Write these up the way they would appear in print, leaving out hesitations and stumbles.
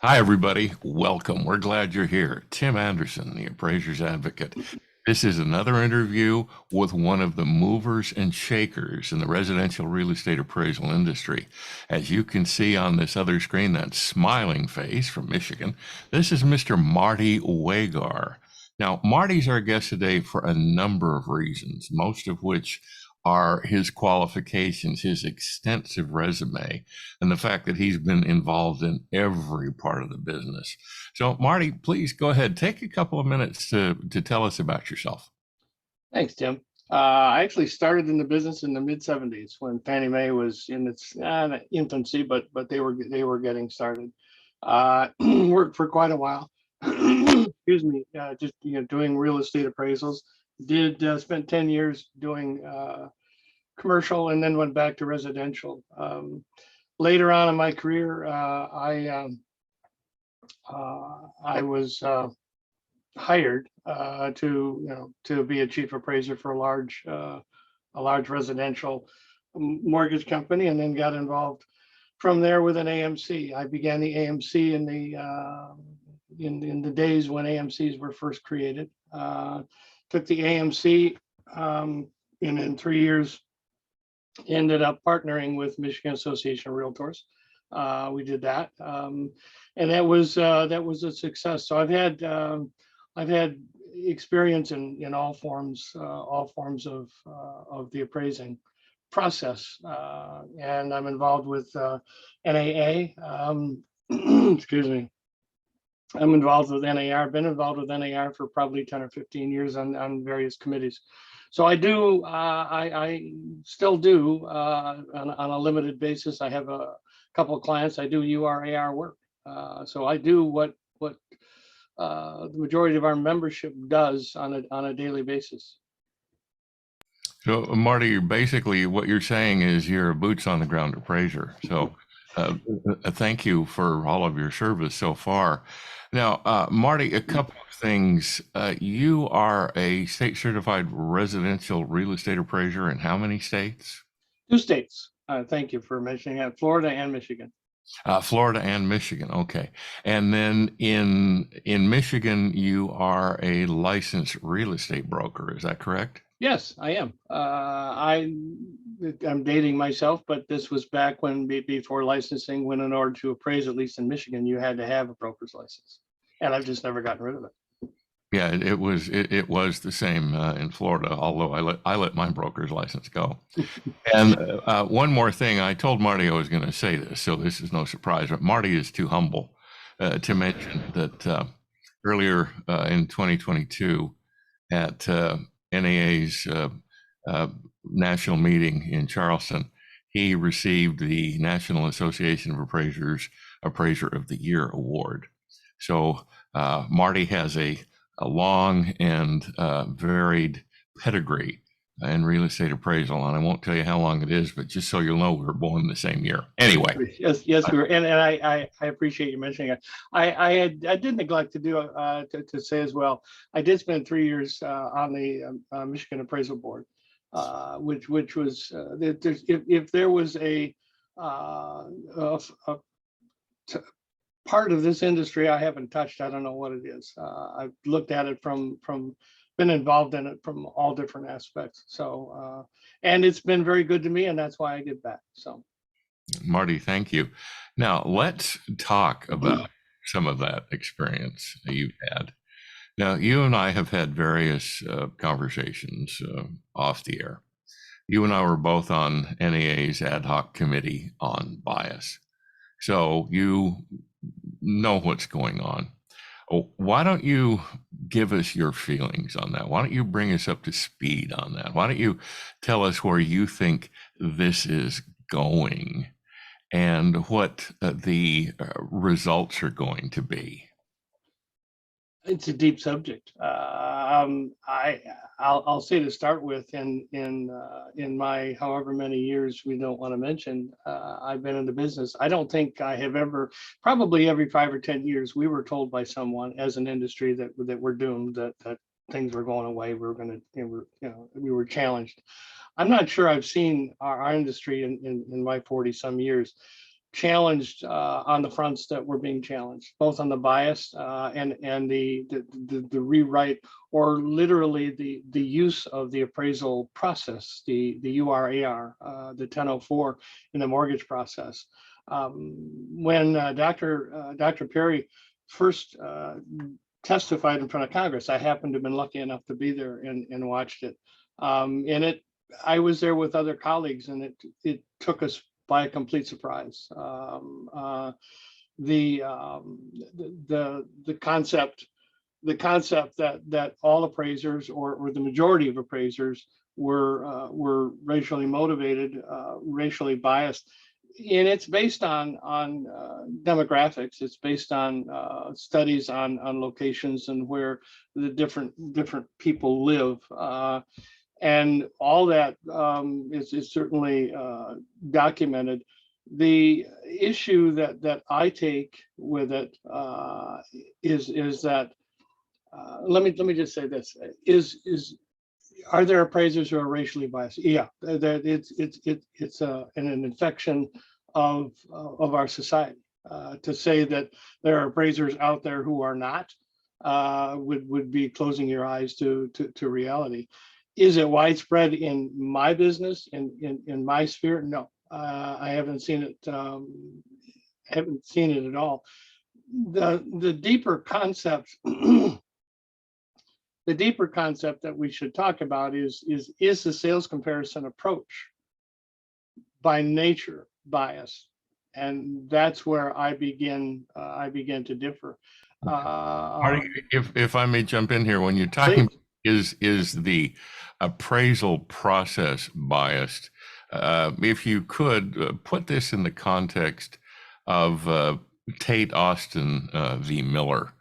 Hi, everybody. Welcome. We're glad you're here. Tim Andersen, the Appraiser's Advocate. This is another interview with one of the movers and shakers in the residential real estate appraisal industry. As you can see on this other screen, that smiling face from Michigan, this is Mr. Marty Wagar. Now, Marty's our guest today for a number of reasons, most of which are his qualifications, his extensive resume, and the fact that he's been involved in every part of the business. So, Marty, please go ahead. Take a couple of minutes to tell us about yourself. Thanks, Tim. I actually started in the business in the mid '70s when Fannie Mae was in its infancy, but they were getting started. Worked for quite a while. Excuse me, just doing real estate appraisals. Did spent 10 years doing commercial, and then went back to residential. Later on in my career, I was hired to be a chief appraiser for a large residential mortgage company, and then got involved from there with an AMC. I began the AMC in the days when AMCs were first created. Took the AMC, and in 3 years ended up partnering with Michigan Association of Realtors. We did that, and that was a success. So I've had experience in all forms of the appraising process, and I'm involved with NAA. Excuse me. I'm involved with NAR. Been involved with NAR for probably 10 or 15 years on various committees. So I do. I still do on a limited basis. I have a couple of clients. I do UR/AR work. So I do what the majority of our membership does on a daily basis. So, Marty, basically what you're saying is you're a boots on the ground appraiser. So, thank you for all of your service so far. Now, Marty, a couple of things. You are a state certified residential real estate appraiser in how many states? 2 states. Thank you for mentioning that: Florida and Michigan. Florida and Michigan. Okay. And then in Michigan, you are a licensed real estate broker. Is that correct? Yes, I am. I'm dating myself, but this was back when before licensing, when in order to appraise, at least in Michigan, you had to have a broker's license, and I've just never gotten rid of it. Yeah, it was the same in Florida, although I let my broker's license go. And one more thing, I told Marty I was going to say this, so this is no surprise, but Marty is too humble to mention that earlier in 2022 at NAA's national meeting in Charleston, he received the National Association of Appraisers Appraiser of the Year award. So Marty has a long and varied pedigree in real estate appraisal, and I won't tell you how long it is, but just so you'll know, we were born the same year. Anyway. Yes, we were, and I appreciate you mentioning it. I did neglect to do to say as well. I did spend 3 years on the Michigan Appraisal Board, which was if there was a part of this industry I haven't touched, I don't know what it is. I've looked at it from been involved in it from all different aspects. So and it's been very good to me, and that's why I give back. So Marty, thank you. Now let's talk about some of that experience that you've had. Now, you and I have had various conversations off the air. You and I were both on NAA's ad hoc committee on bias. So you know what's going on. Why don't you give us your feelings on that? Why don't you bring us up to speed on that? Why don't you tell us where you think this is going and what the results are going to be? it's a deep subject. I'll say to start with, in my however many years we don't want to mention, I've been in the business. I don't think I have ever. Probably every 5 or 10 years, we were told by someone as an industry that we're doomed, that things were going away. We were going to, we were challenged. I'm not sure I've seen our industry in my 40 some years challenged on the fronts that were being challenged, both on the bias and the rewrite, or literally the use of the appraisal process, the URAR, the 1004 in the mortgage process. When Dr. Perry first testified in front of Congress, I happened to have been lucky enough to be there and watched it. I was there with other colleagues, and it took us by a complete surprise. The concept that all appraisers or the majority of appraisers were racially motivated, racially biased, and it's based on demographics. It's based on studies on locations and where the different people live. And all that is certainly documented. The issue that I take with it is that let me just say this: are there appraisers who are racially biased? Yeah, it's an infection of our society. To say that there are appraisers out there who are not would be closing your eyes to reality. Is it widespread in my business, in my sphere? No, I haven't seen it. Haven't seen it at all. The deeper concept, the deeper concept that we should talk about is the sales comparison approach by nature biased, and that's where I begin to differ. Marty, if I may jump in here, when you're talking. Please. Is the appraisal process biased? If you could put this in the context of Tate Austin v. Miller,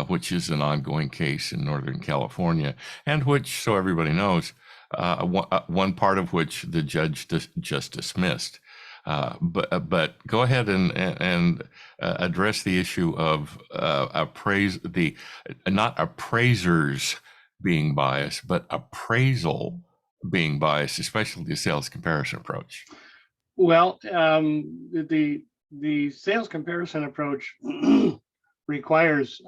which is an ongoing case in Northern California, and which, so everybody knows, one part of which the judge just dismissed. But go ahead and address the issue of not appraisers being biased, but appraisal being biased, especially the sales comparison approach. Well, the sales comparison approach requires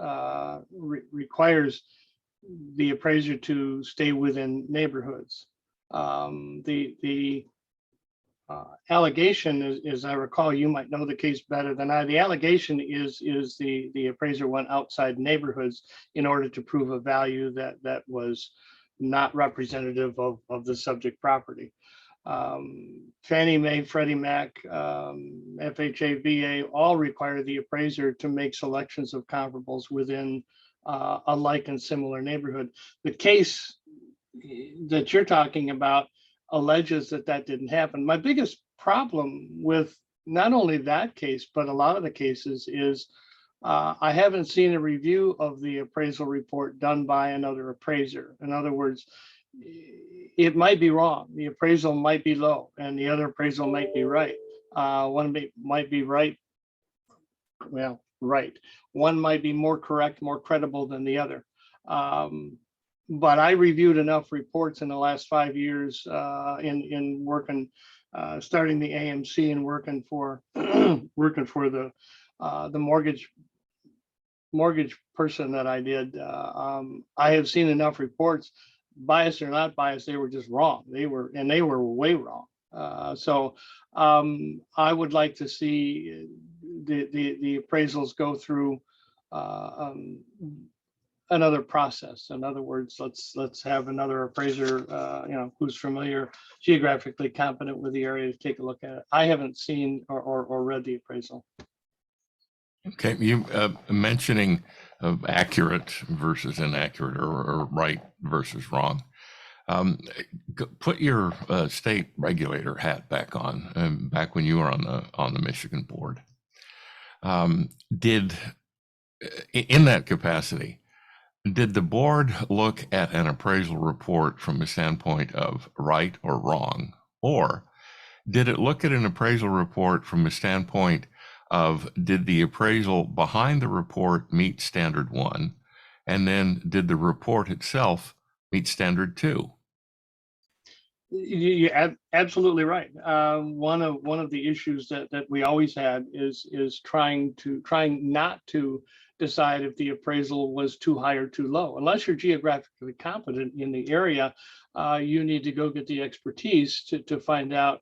the appraiser to stay within neighborhoods. The allegation, as I recall, you might know the case better than I. The allegation is the appraiser went outside neighborhoods in order to prove a value that was not representative of the subject property. Fannie Mae, Freddie Mac, FHA, VA all require the appraiser to make selections of comparables within a like and similar neighborhood. The case that you're talking about alleges that didn't happen. My biggest problem with not only that case, but a lot of the cases is I haven't seen a review of the appraisal report done by another appraiser. In other words, it might be wrong. The appraisal might be low and the other appraisal might be right. One might be right. Well, right. One might be more correct, more credible than the other. But I reviewed enough reports in the last 5 years in working, starting the AMC and working for the mortgage person that I did. I have seen enough reports, biased or not biased, they were just wrong. They were way wrong. So I would like to see the appraisals go through another process. In other words, let's have another appraiser, who's familiar, geographically competent with the area, to take a look at it. I haven't seen or read the appraisal. Okay, you mentioning of accurate versus inaccurate, or right versus wrong. Put your state regulator hat back on. Back when you were on the Michigan board, in that capacity, did the board look at an appraisal report from the standpoint of right or wrong, or did it look at an appraisal report from a standpoint of did the appraisal behind the report meet standard 1, and then did the report itself meet standard 2? Absolutely right. One of the issues that we always had is trying not to decide if the appraisal was too high or too low. Unless you're geographically competent in the area, you need to go get the expertise to find out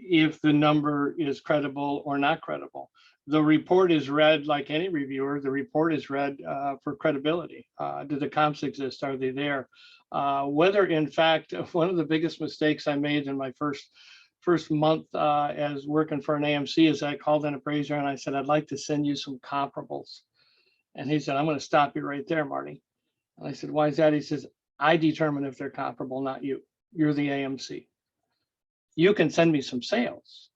if the number is credible or not credible. The report is read like any reviewer. The report is read for credibility. Do the comps exist? Are they there? Whether in fact, one of the biggest mistakes I made in my first month as working for an AMC is I called an appraiser and I said, I'd like to send you some comparables. And he said, I'm going to stop you right there, Marty. And I said, why is that? He says, I determine if they're comparable, not you. You're the AMC. You can send me some sales,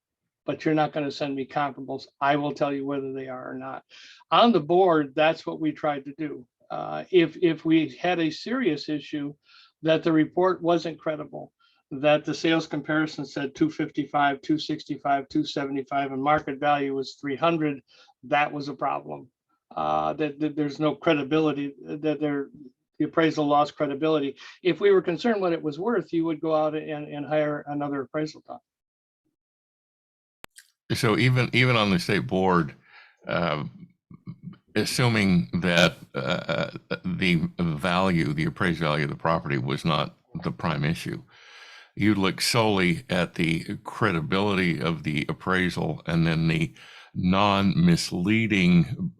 but you're not going to send me comparables. I will tell you whether they are or not. On the board, that's what we tried to do. If we had a serious issue that the report wasn't credible, that the sales comparison said 255, 265, 275, and market value was 300, that was a problem. That there's no credibility, that the appraisal lost credibility. If we were concerned what it was worth, you would go out and hire another appraisal company. So even on the state board, assuming that the appraised value of the property was not the prime issue, you look solely at the credibility of the appraisal and then the non-misleading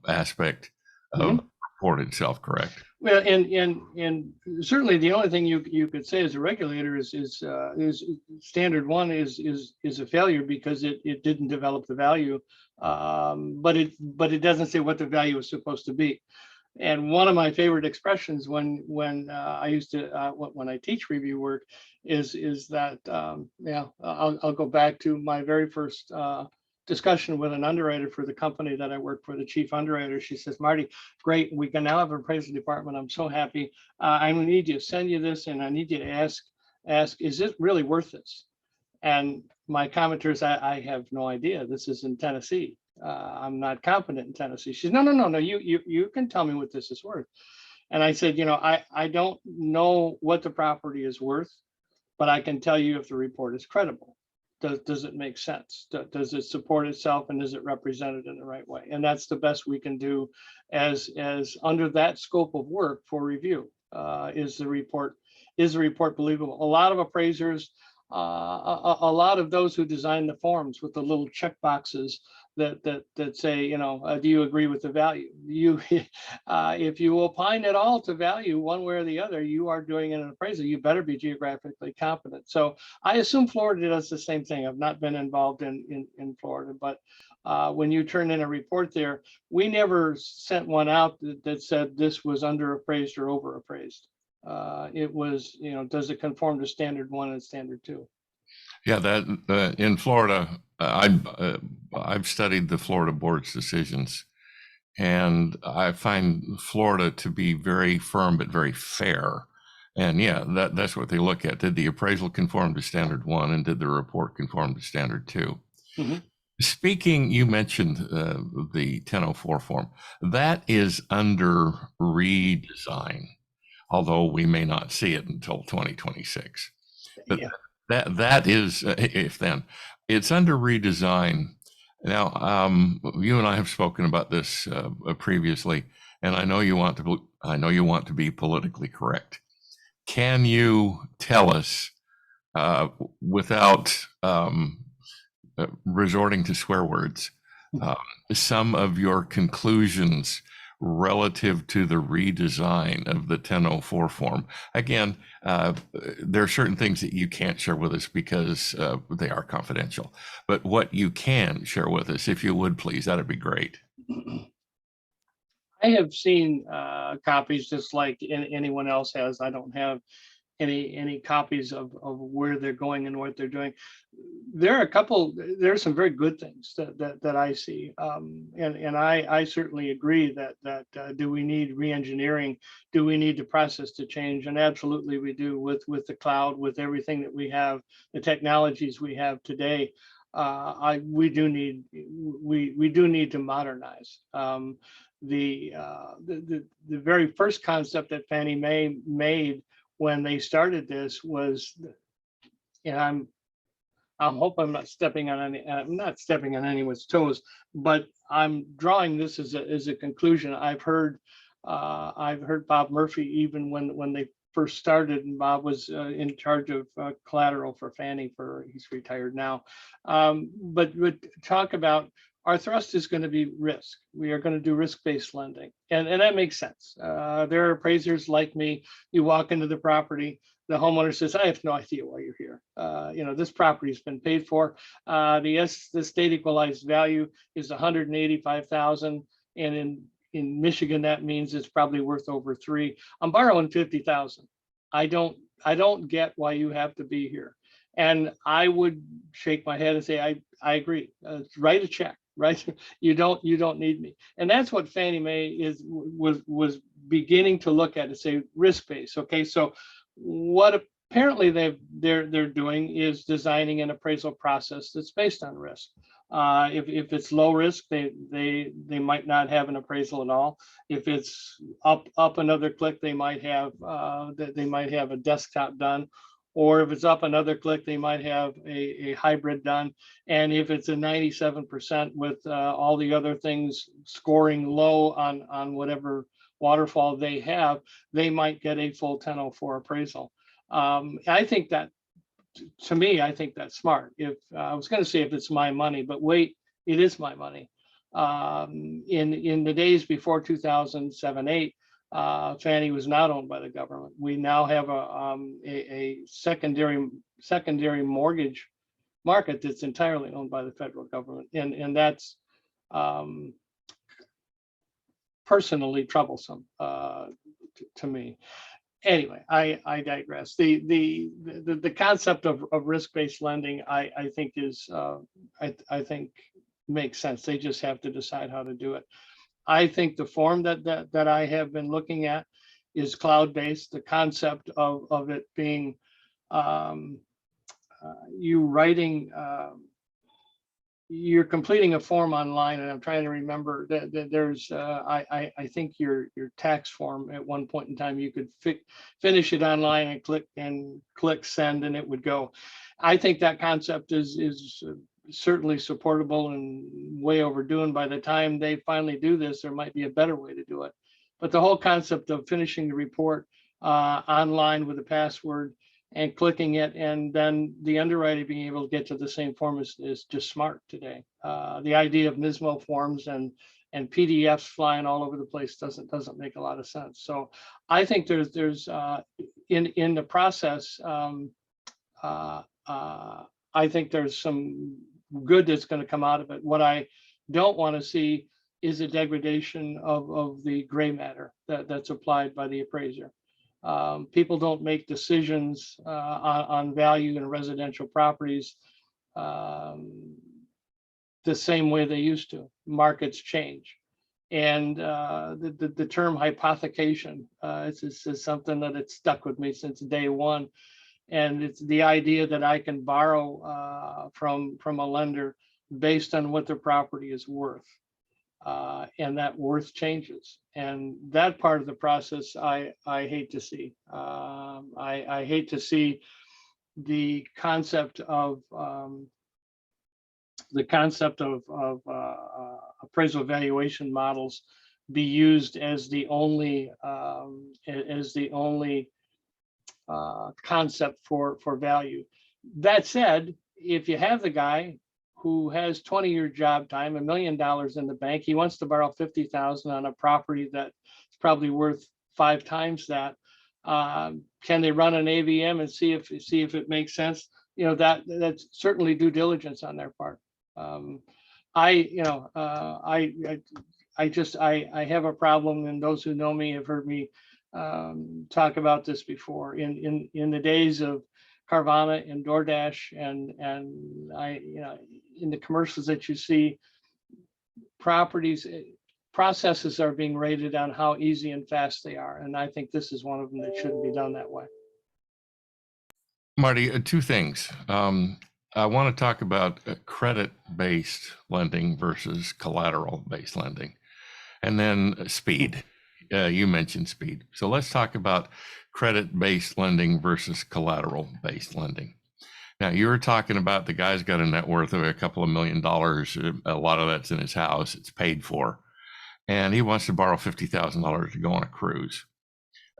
aspect of the report itself, correct? Well, and certainly the only thing you could say as a regulator is standard one is a failure because it didn't develop the value, but it doesn't say what the value is supposed to be. And one of my favorite expressions when I used to when I teach review work is that I'll go back to my very first discussion with an underwriter for the company that I work for, the chief underwriter. She says, Marty, great, we can now have an appraisal department. I'm so happy. I need you to send you this, and I need you to ask, is it really worth this? And my commenter is, I have no idea. This is in Tennessee. I'm not competent in Tennessee. She says, no, you can tell me what this is worth. And I said, I don't know what the property is worth, but I can tell you if the report is credible. Does it make sense? Does it support itself, and is it represented in the right way? And that's the best we can do as under that scope of work for review. Is the report believable? A lot of appraisers, a lot of those who design the forms with the little check boxes that say, do you agree with the value? If you opine at all to value one way or the other, you are doing an appraisal. You better be geographically competent. So I assume Florida does the same thing. I've not been involved in Florida, but when you turn in a report there, we never sent one out that said this was underappraised or overappraised. It was, does it conform to standard one and standard two? Yeah, that in Florida, I've studied the Florida board's decisions, and I find Florida to be very firm but very fair. And yeah, that's what they look at. Did the appraisal conform to standard one, and did the report conform to standard two? Mm-hmm. Speaking, you mentioned the 1004 form. That is under redesign, although we may not see it until 2026. But yeah. That is, if then, it's under redesign. Now, you and I have spoken about this previously, and I know you want to be politically correct. Can you tell us, without resorting to swear words, some of your conclusions relative to the redesign of the 1004 form? Again, there are certain things that you can't share with us because they are confidential, but what you can share with us, if you would please, that'd be great. I have seen copies just like anyone else has. I don't have any copies of where they're going and what they're doing. There are some very good things that I see. And I certainly agree that do we need re-engineering? Do we need the process to change? And absolutely we do with the cloud, with everything that we have, the technologies we have today. We do need to modernize. The very first concept that Fannie Mae made when they started this was, and I hope I'm not stepping on anyone's toes, but I'm drawing this as a conclusion. I've heard Bob Murphy, even when they first started, and Bob was in charge of collateral for Fannie. He's retired now, but talk about our thrust is going to be risk. We are going to do risk-based lending, and that makes sense. There are appraisers like me. You walk into the property, the homeowner says, "I have no idea why you're here. This property's been paid for. The state equalized value is 185,000, and in Michigan that means it's probably worth over 3. I'm borrowing 50,000. I don't get why you have to be here." And I would shake my head and say, I agree. Write a check. Right? You don't need me. And that's what Fannie Mae was beginning to look at and say risk-based. Okay, so what apparently they're doing is designing an appraisal process that's based on risk. If it's low risk, they might not have an appraisal at all. If it's up another click, they might have a desktop done. Or if it's up another click, they might have a hybrid done. And if it's a 97% with all the other things scoring low on whatever waterfall they have, they might get a full 1004 appraisal. I think that, to me, I think that's smart. If I was going to say if it's my money, but wait, it is my money. In the days before 2007-8, Fannie was not owned by the government. We now have a secondary mortgage market that's entirely owned by the federal government, and that's personally troublesome to me. Anyway, I digress. The concept of risk-based lending, I think is I think makes sense. They just have to decide how to do it. I think the form that I have been looking at is cloud-based. The concept of it being you're completing a form online, and I'm trying to remember that there's I think your tax form at one point in time you could finish it online and click send, and it would go. I think that concept is certainly supportable and way overdue, and by the time they finally do this, there might be a better way to do it. But the whole concept of finishing the report online with a password and clicking it, and then the underwriter being able to get to the same form is just smart today. The idea of MISMO forms and PDFs flying all over the place doesn't make a lot of sense. So I think there's in the process, I think there's some good that's going to come out of it. What I don't want to see is a degradation of the gray matter that's applied by the appraiser. People don't make decisions on value in residential properties the same way they used to. Markets change. And the term hypothecation is something that it's stuck with me since day one. And it's the idea that I can borrow from a lender based on what their property is worth. And that worth changes. And that part of the process, I hate to see. I hate to see the concept of appraisal valuation models be used as the only concept for value. That said, if you have the guy who has 20-year job time, $1 million in the bank, he wants to borrow 50,000 on a property that's probably worth 5 times that. Can they run an AVM and see if it makes sense? You know, that's certainly due diligence on their part. I have a problem, and those who know me have heard me talk about this before. In the days of Carvana and DoorDash, and in the commercials that you see, processes are being rated on how easy and fast they are, and I think this is one of them that shouldn't be done that way. Marty, 2 things. I want to talk about credit-based lending versus collateral-based lending, and then speed. You mentioned speed. So let's talk about credit-based lending versus collateral-based lending. Now, you were talking about the guy's got a net worth of a couple of $1 million. A lot of that's in his house. It's paid for. And he wants to borrow $50,000 to go on a cruise.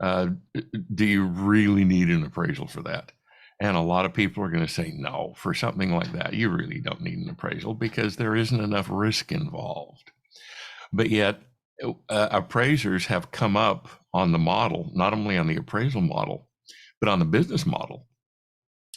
Do you really need an appraisal for that? And a lot of people are going to say no. For something like that, you really don't need an appraisal because there isn't enough risk involved. But yet, appraisers have come up on the model, not only on the appraisal model, but on the business model,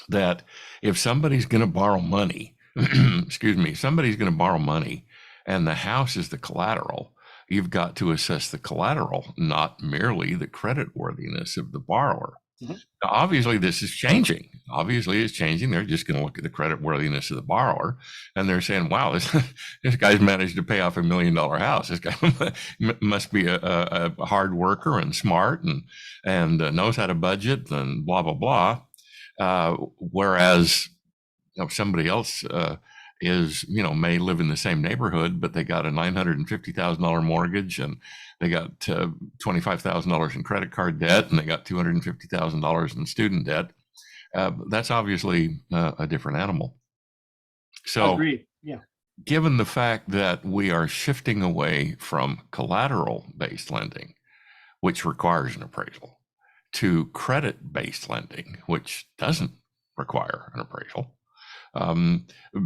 that if somebody's going to borrow money, excuse me, somebody's going to borrow money and the house is the collateral, you've got to assess the collateral, not merely the credit worthiness of the borrower. Mm-hmm. Now, obviously, this is changing. Obviously, it's changing. They're just going to look at the credit worthiness of the borrower, and they're saying, "Wow, this guy's managed to pay off $1 million house. This guy must be a hard worker and smart and knows how to budget and blah blah blah." Whereas somebody else may live in the same neighborhood, but they got a $950,000 mortgage and they got $25,000 in credit card debt and they got $250,000 in student debt. That's obviously a different animal. So, agreed. Yeah. Given the fact that we are shifting away from collateral-based lending, which requires an appraisal, to credit-based lending, which doesn't require an appraisal,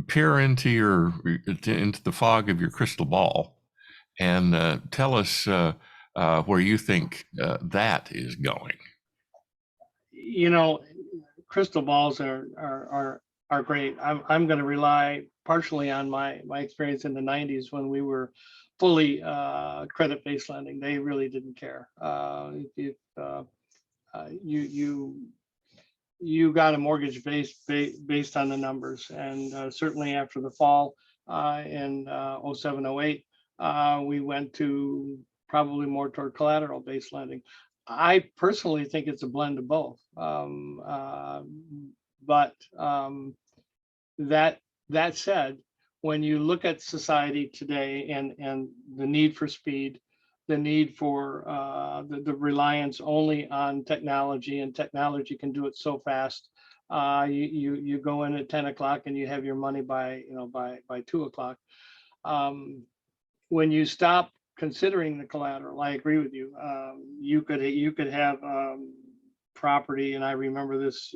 peer into the fog of your crystal ball and tell us where you think that is going. Crystal balls are great. I'm going to rely partially on my experience in the 90s when we were fully credit-based lending. They really didn't care. If you got a mortgage based on the numbers, and certainly after the fall in 07, 08, we went to probably more toward collateral-based lending. I personally think it's a blend of both. But that said, when you look at society today and the need for speed, the need for the reliance only on technology, and technology can do it so fast. You go in at 10 o'clock and you have your money by 2 o'clock. When you stop considering the collateral, I agree with you. You could have property, and I remember this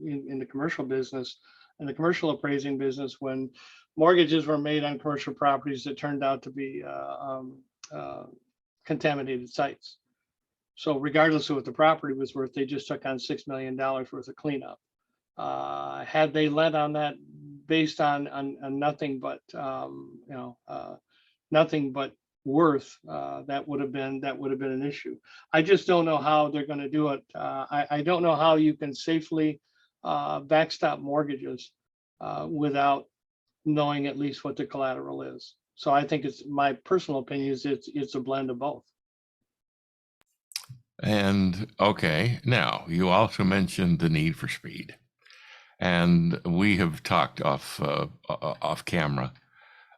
in the commercial business, in the commercial appraising business, when mortgages were made on commercial properties that turned out to be contaminated sites. So regardless of what the property was worth, they just took on $6 million worth of cleanup. Had they lent on that based on nothing but nothing but worth, that would have been an issue. I just don't know how they're going to do it. I don't know how you can safely backstop mortgages without knowing at least what the collateral is. So I think it's, my personal opinion is it's a blend of both. And okay, now you also mentioned the need for speed, and we have talked off camera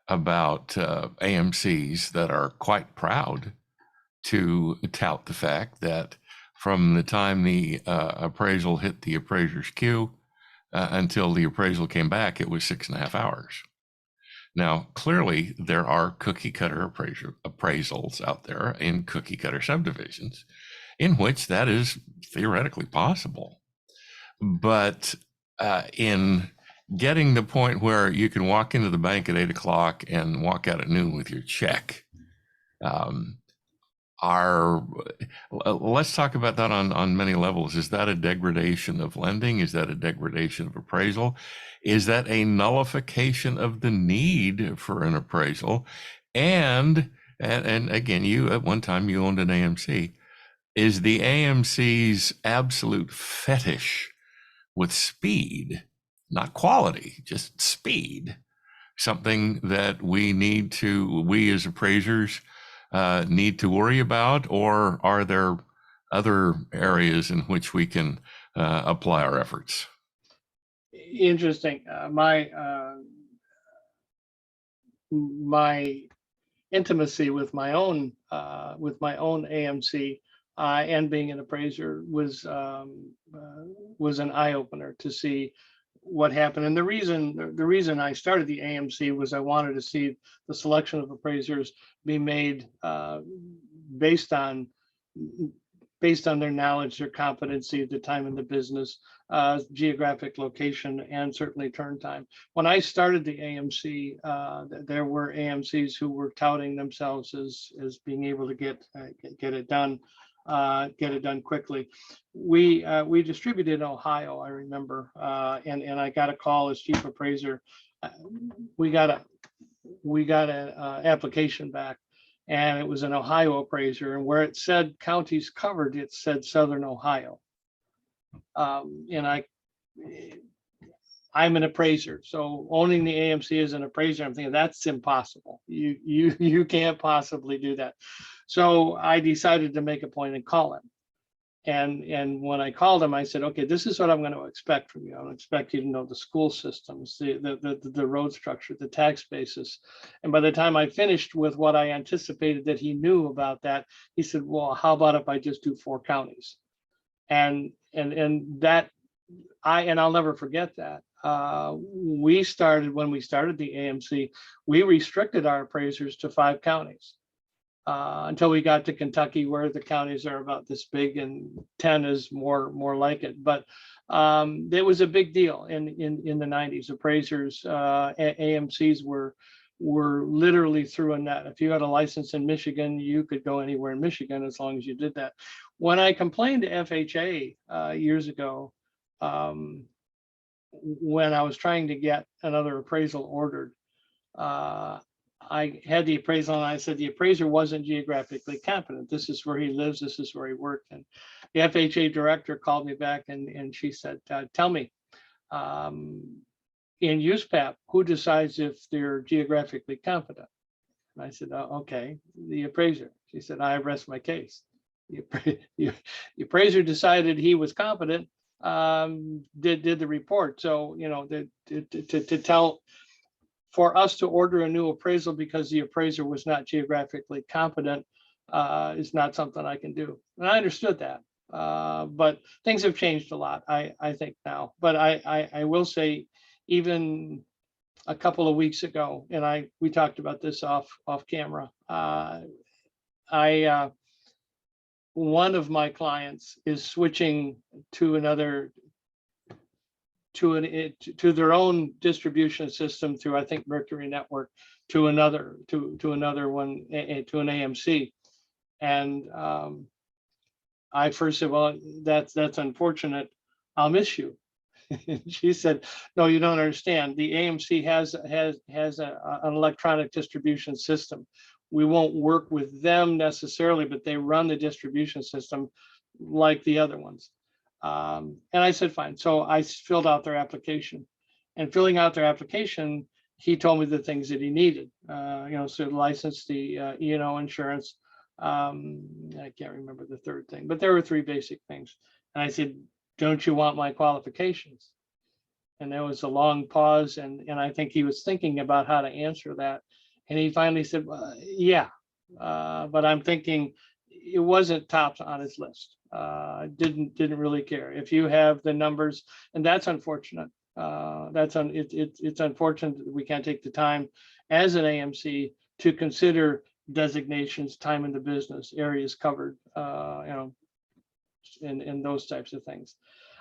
about AMCs that are quite proud to tout the fact that from the time the appraisal hit the appraiser's queue until the appraisal came back, it was 6.5 hours. Now, clearly, there are cookie cutter appraisals out there in cookie cutter subdivisions in which that is theoretically possible. But in getting the point where you can walk into the bank at 8 o'clock and walk out at noon with your check, let's talk about that on many levels. Is that a degradation of lending? Is that a degradation of appraisal? Is that a nullification of the need for an appraisal? And again, you at one time you owned an AMC. Is the AMC's absolute fetish with speed, not quality, just speed, something that we as appraisers need to worry about, or are there other areas in which we can apply our efforts? Interesting. My intimacy with my own AMC and being an appraiser was an eye opener to see what happened. And the reason I started the AMC was I wanted to see the selection of appraisers be made based on their knowledge, their competency, the time in the business, geographic location, and certainly turn time. When I started the AMC, there were AMCs who were touting themselves as being able to get it done. Get it done quickly. We distributed in Ohio, I remember, and I got a call as chief appraiser. We got an application back, and it was an Ohio appraiser, and where it said counties covered, it said Southern Ohio. And I'm an appraiser, so owning the AMC as an appraiser, I'm thinking that's impossible. You can't possibly do that. So I decided to make a point and call him. And when I called him, I said, okay, this is what I'm going to expect from you. I expect you to know the school systems, the road structure, the tax basis. And by the time I finished with what I anticipated that he knew about that, he said, well, how about if I just do 4 counties? And that I'll never forget that. When we started the AMC, we restricted our appraisers to 5 counties. Until we got to Kentucky, where the counties are about this big and 10 is more like it. But it was a big deal in the 90s. Appraisers, AMCs were literally through a net. If you had a license in Michigan, you could go anywhere in Michigan as long as you did that. When I complained to FHA years ago, when I was trying to get another appraisal ordered, I had the appraisal and I said the appraiser wasn't geographically competent. This is where he lives. This is where he worked. And the FHA director called me back and she said, tell me, in USPAP, who decides if they're geographically competent? And I said, oh, okay, the appraiser. She said, I rest my case. The appraiser decided he was competent, did the report. So, to tell, for us to order a new appraisal because the appraiser was not geographically competent is not something I can do. And I understood that, but things have changed a lot, I think now. But I will say, even a couple of weeks ago, and we talked about this off camera, one of my clients is switching to another, to their own distribution system through, I think, Mercury Network, to another one, to an AMC. And I first said, well, that's unfortunate. I'll miss you. She said, no, you don't understand. The AMC has an electronic distribution system. We won't work with them necessarily, but they run the distribution system like the other ones. And I said, fine. So I filled out their application, and filling out their application, he told me the things that he needed, so license, the E&O insurance. I can't remember the third thing, but there were 3 basic things. And I said, don't you want my qualifications? And there was a long pause, and I think he was thinking about how to answer that. And he finally said, well, yeah, but I'm thinking it wasn't top on his list. Didn't really care. If you have the numbers, and that's unfortunate. It's unfortunate that we can't take the time as an AMC to consider designations, time in the business, areas covered, and those types of things.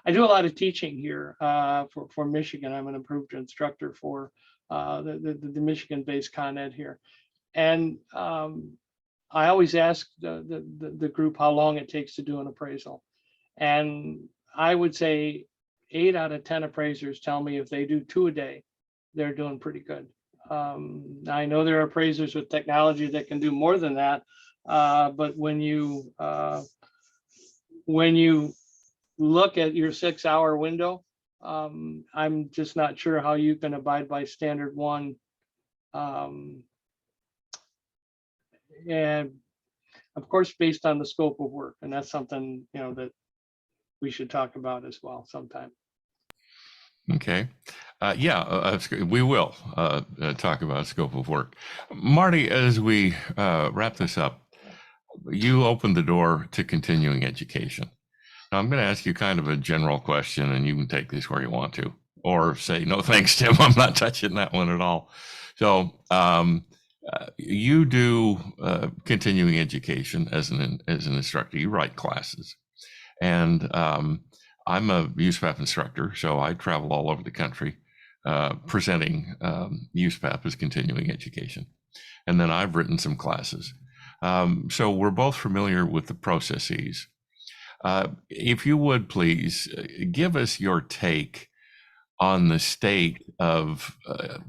I do a lot of teaching here for Michigan. I'm an approved instructor for the Michigan-based Con Ed here, and I always ask the group how long it takes to do an appraisal, and I would say 8 out of 10 appraisers tell me if they do 2 a day, they're doing pretty good. I know there are appraisers with technology that can do more than that, but when you look at your 6-hour window, I'm just not sure how you can abide by standard 1. And of course, based on the scope of work, and that's something that we should talk about as well sometime. Okay. We will talk about scope of work. Marty, as we wrap this up, you opened the door to continuing education. Now, I'm going to ask you kind of a general question, and you can take this where you want to, or say, no, thanks, Tim, I'm not touching that one at all. So you do continuing education as an instructor. You write classes. And I'm a USPAP instructor, so I travel all over the country presenting USPAP as continuing education. And then I've written some classes. So we're both familiar with the processes. If you would please give us your take on the state of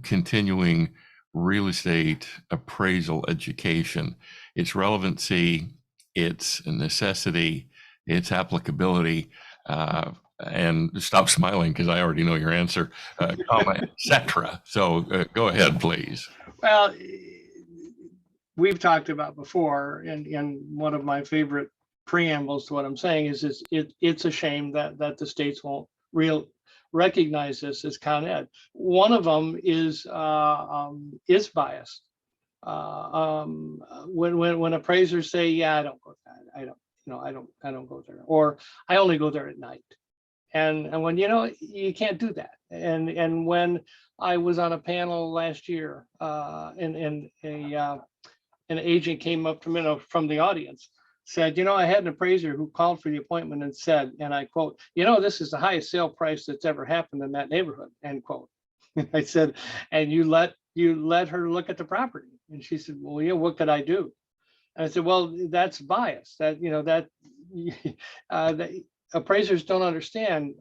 continuing real estate appraisal education, its relevancy, its necessity, its applicability, and stop smiling because I already know your answer, etc. So go ahead, please. Well, we've talked about before, and one of my favorite preambles to what I'm saying is it's a shame that the states won't recognize this as Con Ed. One of them is biased. When appraisers say, "Yeah, I don't go there. I don't go there," or "I only go there at night," and when you can't do that. And when I was on a panel last year, and an agent came up to me from the audience, said, I had an appraiser who called for the appointment and said, and I quote, "This is the highest sale price that's ever happened in that neighborhood," end quote. I said, "And you let her look at the property?" And she said, "Well, yeah, what could I do?" And I said, "Well, that's bias. That that appraisers don't understand.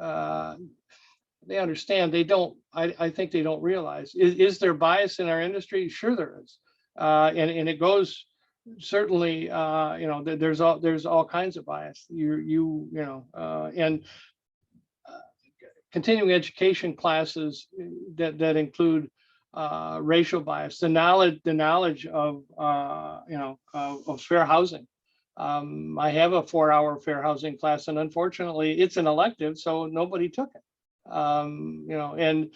They understand. They don't. I think they don't realize. Is there bias in our industry? Sure, there is, and it goes certainly. There's all kinds of bias. And continuing education classes that include racial bias, the knowledge of fair housing. I have a 4-hour fair housing class, and unfortunately, it's an elective, so nobody took it. And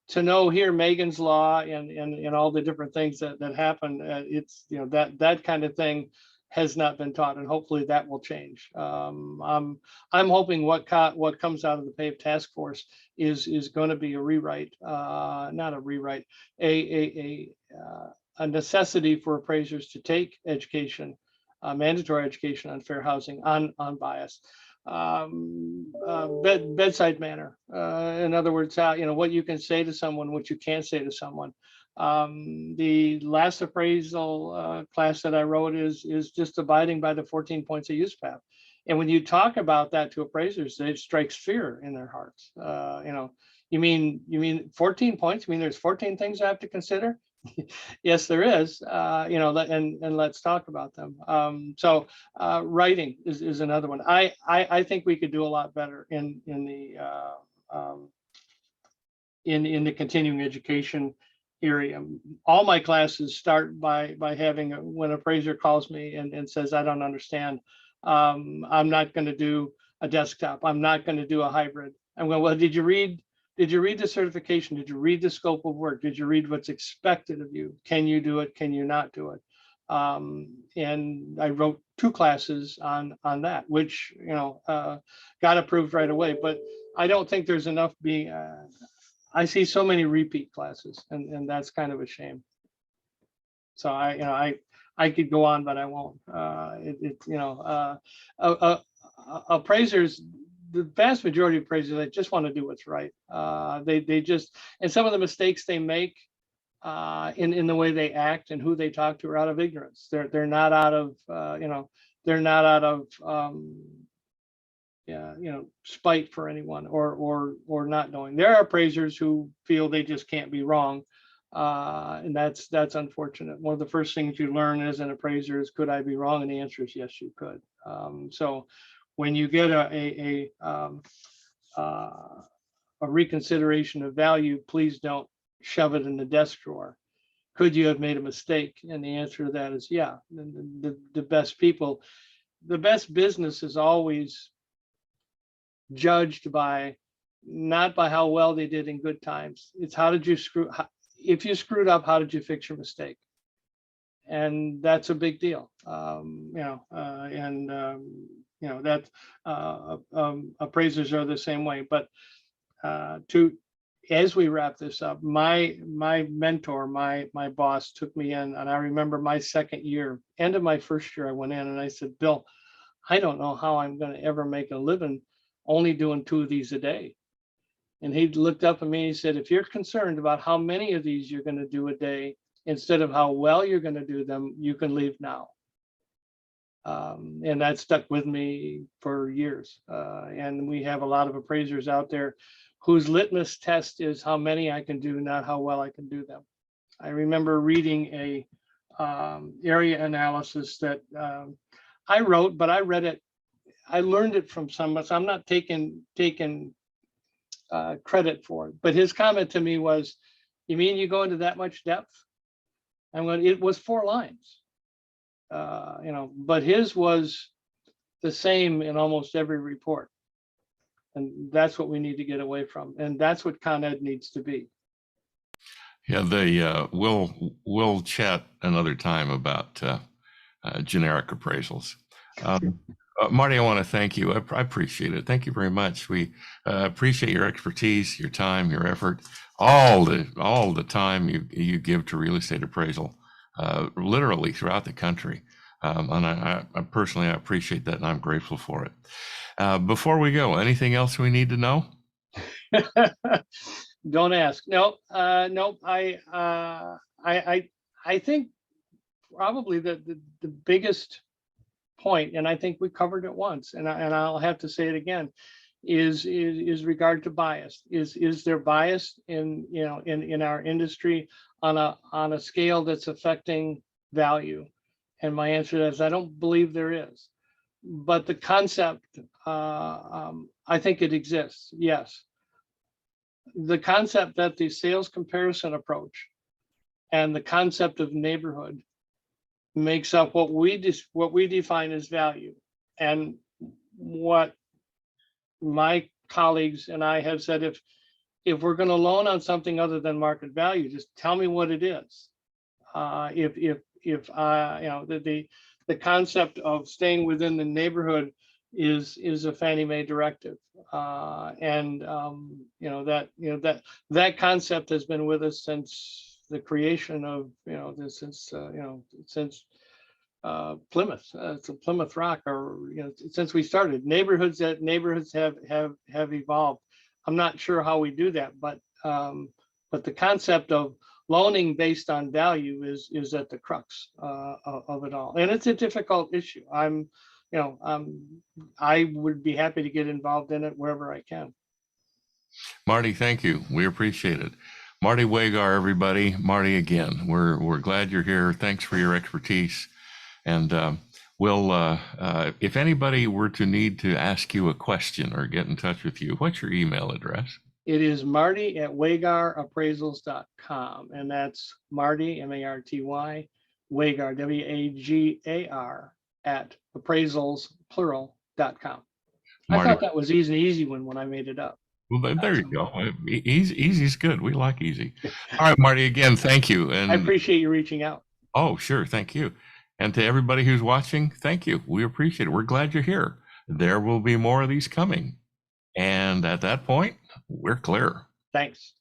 to know here Megan's Law and all the different things that happen, it's that kind of thing has not been taught, and hopefully that will change. I'm hoping what comes out of the PAVE task force is going to be a rewrite, not a rewrite, a necessity for appraisers to take education, mandatory education on fair housing, on bias. Bedside manner. In other words, what you can say to someone, what you can't say to someone. The last appraisal class that I wrote is just abiding by the 14 points of USPAP. And when you talk about that to appraisers, it strikes fear in their hearts. You mean 14 points? You mean there's 14 things I have to consider? Yes, there is. And let's talk about them. So writing is another one. I think we could do a lot better in the continuing education area. All my classes start by having when an appraiser calls me and says, "I don't understand. I'm not going to do a desktop. I'm not going to do a hybrid." I'm going, "Well, did you read the certification? Did you read the scope of work? Did you read what's expected of you? Can you do it? Can you not do it?" And I wrote 2 classes on that, which got approved right away. But I don't think there's enough being. I see so many repeat classes, and that's kind of a shame. So I could go on, but I won't. Appraisers, the vast majority of appraisers, they just want to do what's right. They just, and some of the mistakes they make in the way they act and who they talk to are out of ignorance. They're not out of they're not out of spite for anyone or not knowing. There are appraisers who feel they just can't be wrong, and that's unfortunate. One of the first things you learn as an appraiser is, could I be wrong? And the answer is yes, you could. So when you get a reconsideration of value, please don't shove it in the desk drawer. Could you have made a mistake? And the answer to that is yeah. The best people, the best business is always judged by not by how well they did in good times. It's how did you if you screwed up, how did you fix your mistake? and that's a big deal. That appraisers are the same way. But as we wrap this up, my mentor, my boss took me in, and I remember my second year, end of my first year, I went in and I said, Bill, I don't know how I'm going to ever make a living only doing 2 of these a day. And he looked up at me and he said, if you're concerned about how many of these you're going to do a day instead of how well you're going to do them, you can leave now. And that stuck with me for years. And we have a lot of appraisers out there whose litmus test is how many I can do, not how well I can do them. I remember reading a area analysis that I wrote, but I read it, I learned it from someone, so I'm not taking credit for it. But his comment to me was, you mean you go into that much depth? I'm going, it was 4 lines. But his was the same in almost every report. And that's what we need to get away from. And that's what Con Ed needs to be. Yeah, we'll chat another time about generic appraisals. Marty, I want to thank you. I appreciate it. Thank you very much. We appreciate your expertise, your time, your effort, all the time you give to real estate appraisal, literally throughout the country. And I personally appreciate that, and I'm grateful for it. Before we go, anything else we need to know? Don't ask. No. I think probably the biggest point, and I think we covered it once, and I'll have to say it again, is regard to bias. Is there bias in our industry on a scale that's affecting value? And my answer is I don't believe there is. But the concept, I think it exists. Yes. The concept that the sales comparison approach and the concept of neighborhood makes up what we define as value. And what my colleagues and I have said, if we're going to loan on something other than market value, just tell me what it is. The concept of staying within the neighborhood is a Fannie Mae directive, that concept has been with us since the creation of since Plymouth, Plymouth Rock, or since we started. Neighborhoods have evolved. I'm not sure how we do that, but the concept of loaning based on value is at the crux of it all, and it's a difficult issue. I would be happy to get involved in it wherever I can. Marty, thank you. We appreciate it. Marty Wagar, everybody. Marty, again, we're glad you're here. Thanks for your expertise. And if anybody were to need to ask you a question or get in touch with you, what's your email address? It is marty@wagarappraisals.com, and that's Marty, M-A-R-T-Y, Wagar, W-A-G-A-R, at appraisalsplural.com. I thought that was easy when I made it up. Well, there you go. Easy is good. We like easy. All right, Marty, again, thank you. And I appreciate you reaching out. Oh, sure. Thank you. And to everybody who's watching, thank you. We appreciate it. We're glad you're here. There will be more of these coming. And at that point, we're clear. Thanks.